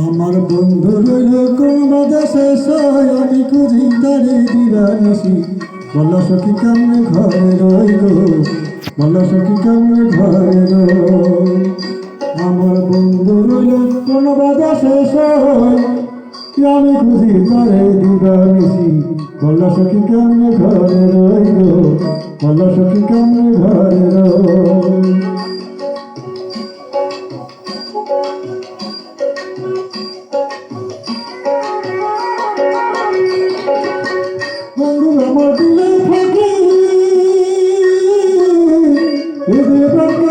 আমার বন্ধু রইল কোন বাদেশে সয়, আমি খুঁজি তারে দিবানিসি। বলো সখী কেমনে ঘরে রই গো, বলো সখী কেমনে ঘরে রই। আমার বন্ধু রইল কোন বাদেশে সয়, আমি খুঁজি তারে দিবানিসি। বলো সখী কেমনে ঘরে রই গো, বলো সখী কেমনে ঘরে রই। বন্ধু আমার দিলে থাকি,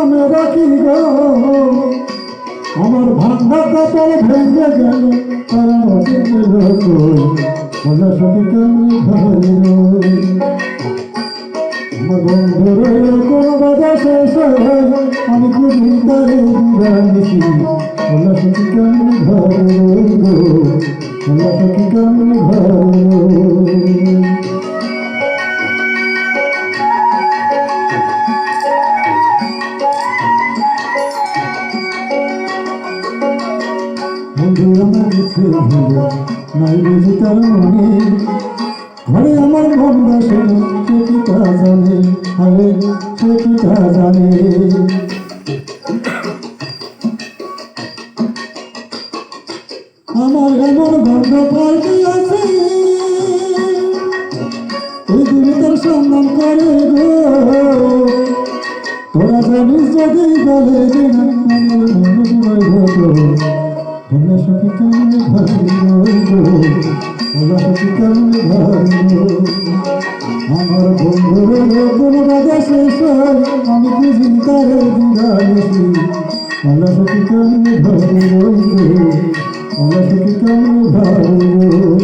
আমি রাখি গো। আমার ভাঙ্গা কপাল ভেঙে গেল, কারণ বলো সখী কেমনি ঘরে রই। আমার বন্ধু রইল কোন বাদেশে সয়, আমি খুঁজি তারে দিবানিসি। বলো সখী কেমনি ঘরে রই গো, বলো সখী কেমনি ঘরে রই। বন্ধু আমার কাছে ভুলে নাই বুঝি তার মনে, ঘরে আমার মন বসে সে কি তা জানে, আরে সে কি তা জানে। আমার এমন গন্ধ পাল্টে আছে, এই দিনে তার সম্মান করে গো। তোরা জানিস যদি বলে দিন আমার মন জুড়াই হতো। বলো সখী কেমনে ঘরে রই গো, বলো সখী কেমনে ঘরে রই। আমার বন্ধু রইল কোন বাদেশে সয়, আমি খুঁজি তারে দিবানিসি। বলো সখী কেমনে ঘরে রই গো, বলো সখী কেমনে ঘরে রই।